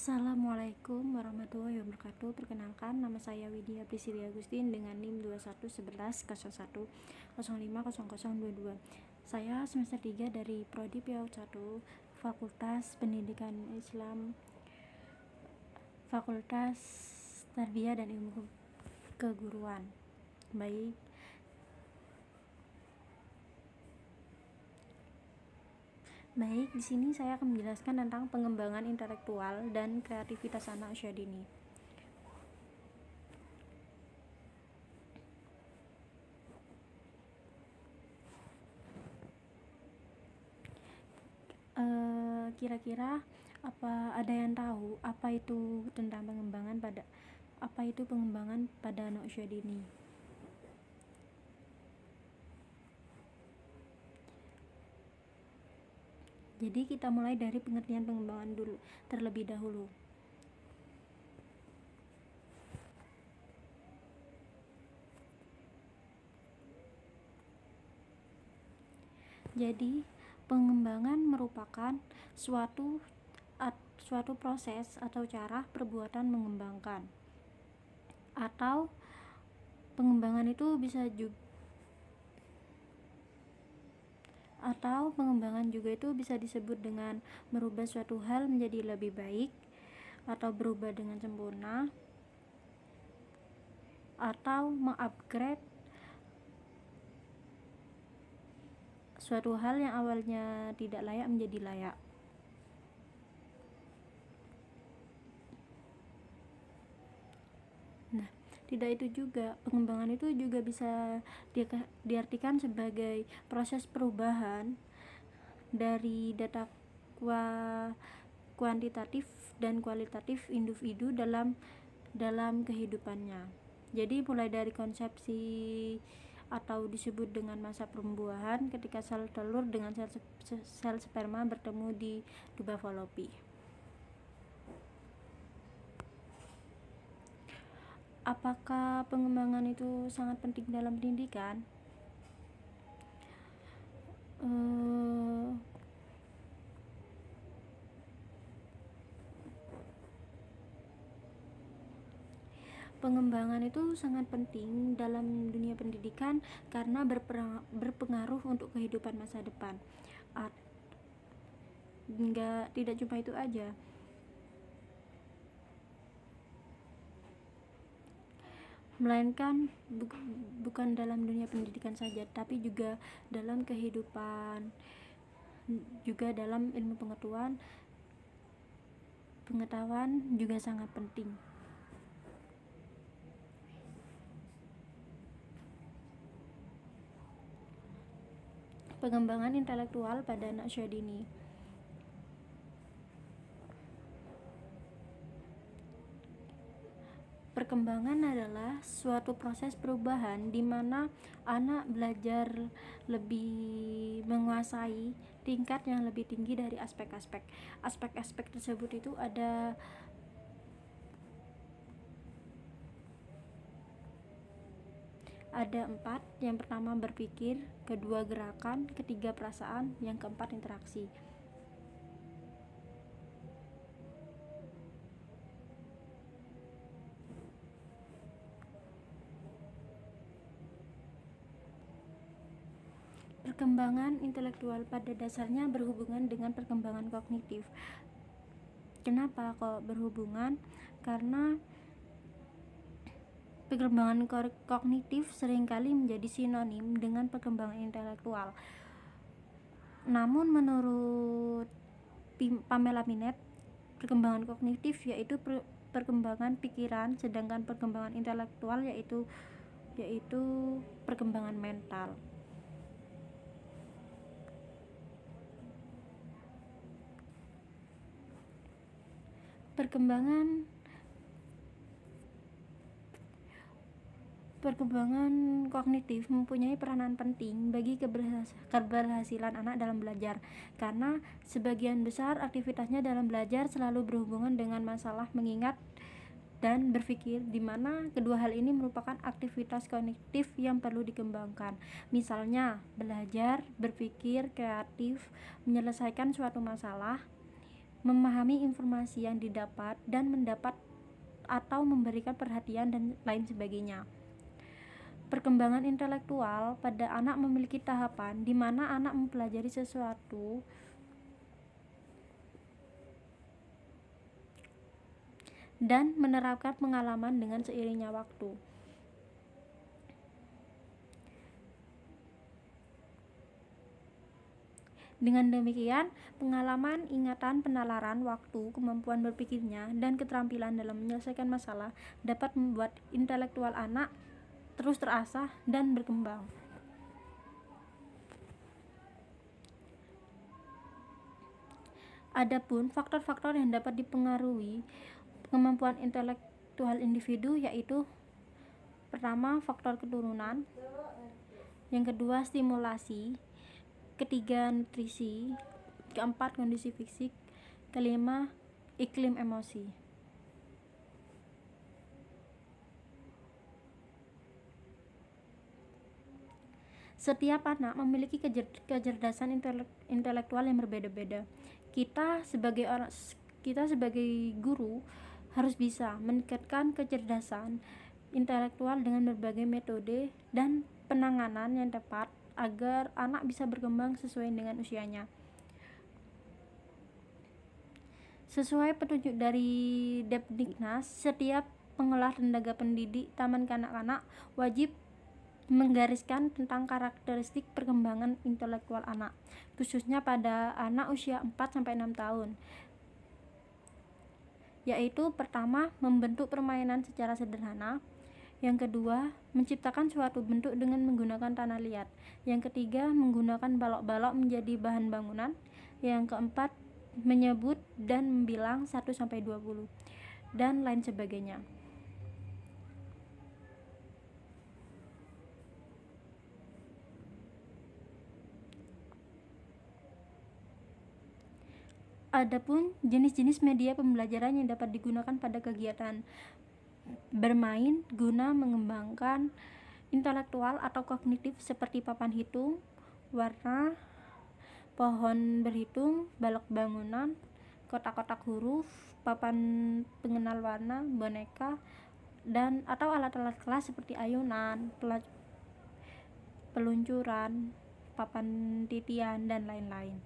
Assalamualaikum warahmatullahi wabarakatuh. Perkenalkan, nama saya Widya Priscilia Agustin dengan NIM 211101050022. Saya semester 3 dari Prodi PAUD 1, Fakultas Pendidikan Islam, Fakultas Tarbiyah dan Ilmu Keguruan. Baik, di sini saya akan menjelaskan tentang pengembangan intelektual dan kreativitas anak usia dini. Kira-kira ada yang tahu apa itu pengembangan pada anak usia dini? Jadi kita mulai dari pengertian pengembangan terlebih dahulu. Jadi pengembangan merupakan suatu proses atau cara perbuatan mengembangkan, atau pengembangan juga itu bisa disebut dengan merubah suatu hal menjadi lebih baik, atau berubah dengan sempurna, atau mengupgrade suatu hal yang awalnya tidak layak menjadi layak. Nah, tidak itu juga, pengembangan itu juga bisa diartikan sebagai proses perubahan dari data kuantitatif dan kualitatif individu dalam kehidupannya. Jadi mulai dari konsepsi atau disebut dengan masa pembuahan ketika sel telur dengan sel sperma bertemu di tuba Fallopi. Apakah pengembangan itu sangat penting dalam pendidikan? Pengembangan itu sangat penting dalam dunia pendidikan karena berpengaruh untuk kehidupan masa depan. Tidak cuma itu aja, melainkan bukan dalam dunia pendidikan saja, tapi juga dalam kehidupan, juga dalam ilmu pengetahuan juga sangat penting. Pengembangan intelektual pada anak usia dini. Perkembangan adalah suatu proses perubahan di mana anak belajar lebih menguasai tingkat yang lebih tinggi dari aspek-aspek. Aspek-aspek tersebut itu ada empat. Yang pertama berpikir, kedua gerakan, ketiga perasaan, yang keempat interaksi. Perkembangan intelektual pada dasarnya berhubungan dengan perkembangan kognitif. Kenapa kok berhubungan? Karena perkembangan kognitif seringkali menjadi sinonim dengan perkembangan intelektual. Namun menurut Pamela Minet, perkembangan kognitif yaitu perkembangan pikiran, sedangkan perkembangan intelektual yaitu perkembangan mental. Perkembangan kognitif mempunyai peranan penting bagi keberhasilan anak dalam belajar, karena sebagian besar aktivitasnya dalam belajar selalu berhubungan dengan masalah mengingat dan berpikir, di mana kedua hal ini merupakan aktivitas kognitif yang perlu dikembangkan. Misalnya, belajar, berpikir, kreatif, menyelesaikan suatu masalah, memahami informasi yang didapat dan mendapat atau memberikan perhatian dan lain sebagainya. Perkembangan intelektual pada anak memiliki tahapan di mana anak mempelajari sesuatu dan menerapkan pengalaman dengan seiringnya waktu. Dengan demikian, pengalaman, ingatan, penalaran, waktu, kemampuan berpikirnya, dan keterampilan dalam menyelesaikan masalah dapat membuat intelektual anak terus terasah dan berkembang. Adapun faktor-faktor yang dapat dipengaruhi kemampuan intelektual individu yaitu: pertama, faktor keturunan, yang kedua, stimulasi, ketiga, nutrisi, keempat, kondisi fisik, kelima, iklim emosi. Setiap anak memiliki kecerdasan intelektual yang berbeda-beda. Kita sebagai guru harus bisa meningkatkan kecerdasan intelektual dengan berbagai metode dan penanganan yang tepat agar anak bisa berkembang sesuai dengan usianya. Sesuai petunjuk dari Depdiknas, setiap pengelola lembaga pendidik taman kanak-kanak wajib menggariskan tentang karakteristik perkembangan intelektual anak, khususnya pada anak usia 4-6 tahun, yaitu: pertama, membentuk permainan secara sederhana, yang kedua, menciptakan suatu bentuk dengan menggunakan tanah liat, yang ketiga, menggunakan balok-balok menjadi bahan bangunan, yang keempat, menyebut dan membilang 1-20, dan lain sebagainya. Adapun jenis-jenis media pembelajaran yang dapat digunakan pada kegiatan bermain guna mengembangkan intelektual atau kognitif seperti papan hitung, warna, pohon berhitung, balok bangunan, kotak-kotak huruf, papan pengenal warna, boneka, dan atau alat-alat kelas seperti ayunan, peluncuran, papan titian, dan lain-lain.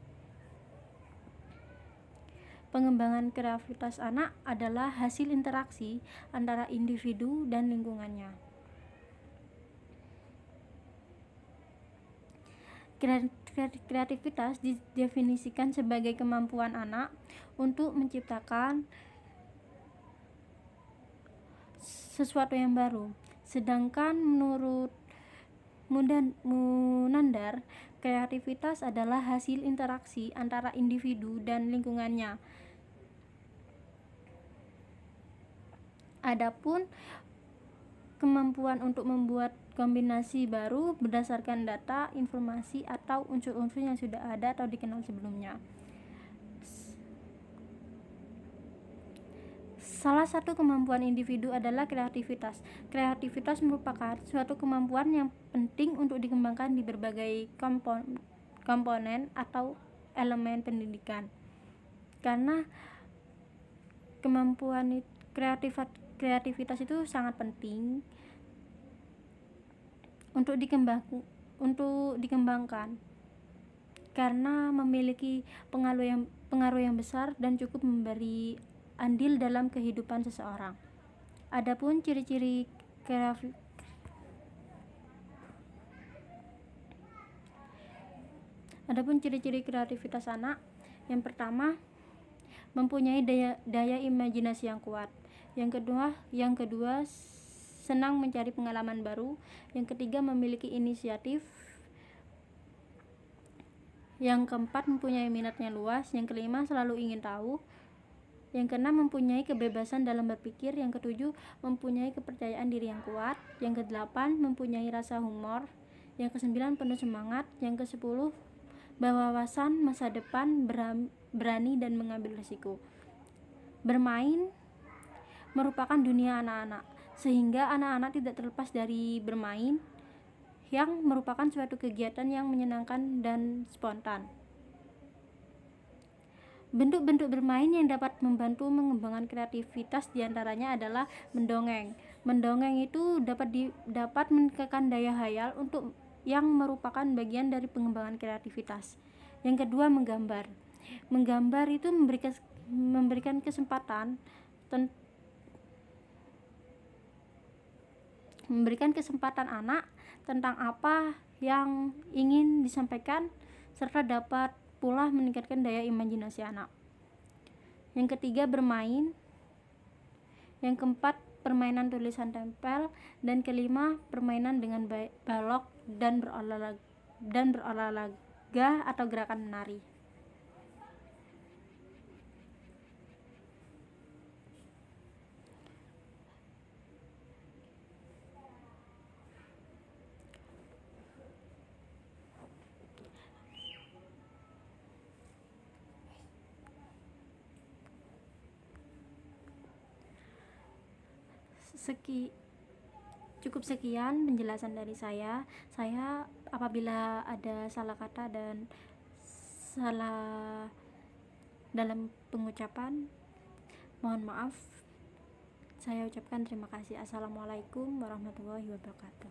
Pengembangan kreativitas anak adalah hasil interaksi antara individu dan lingkungannya. Kreativitas didefinisikan sebagai kemampuan anak untuk menciptakan sesuatu yang baru. Sedangkan menurut Munandar, kreativitas adalah hasil interaksi antara individu dan lingkungannya. Adapun kemampuan untuk membuat kombinasi baru berdasarkan data, informasi, atau unsur-unsur yang sudah ada atau dikenal sebelumnya. Salah satu kemampuan individu adalah kreativitas. Kreativitas merupakan suatu kemampuan yang penting untuk dikembangkan di berbagai komponen atau elemen pendidikan. Karena kemampuan kreativitas itu sangat penting untuk dikembangkan karena memiliki pengaruh yang besar dan cukup memberi andil dalam kehidupan seseorang. Adapun ciri-ciri kreativitas anak, yang pertama, mempunyai daya imajinasi yang kuat. Yang kedua, senang mencari pengalaman baru. Yang ketiga, memiliki inisiatif. Yang keempat, mempunyai minat yang luas. Yang kelima, selalu ingin tahu. Yang keenam, mempunyai kebebasan dalam berpikir. Yang ketujuh, mempunyai kepercayaan diri yang kuat. Yang kedelapan, mempunyai rasa humor. Yang kesembilan, penuh semangat. Yang kesepuluh, berwawasan masa depan, berani dan mengambil risiko. Bermain merupakan dunia anak-anak, sehingga anak-anak tidak terlepas dari bermain, yang merupakan suatu kegiatan yang menyenangkan dan spontan. Bentuk-bentuk bermain yang dapat membantu mengembangkan kreativitas diantaranya adalah mendongeng. Mendongeng itu dapat meningkatkan daya hayal untuk yang merupakan bagian dari pengembangan kreativitas. Yang kedua, menggambar. Menggambar itu memberikan kesempatan anak tentang apa yang ingin disampaikan, serta dapat pula meningkatkan daya imajinasi anak. Yang ketiga, bermain. Yang keempat, permainan tulisan tempel. Dan kelima, permainan dengan balok dan berolahraga atau gerakan menari. Cukup sekian penjelasan dari saya. Apabila ada salah kata dan salah dalam pengucapan, mohon maaf. Saya ucapkan terima kasih. Assalamualaikum warahmatullahi wabarakatuh.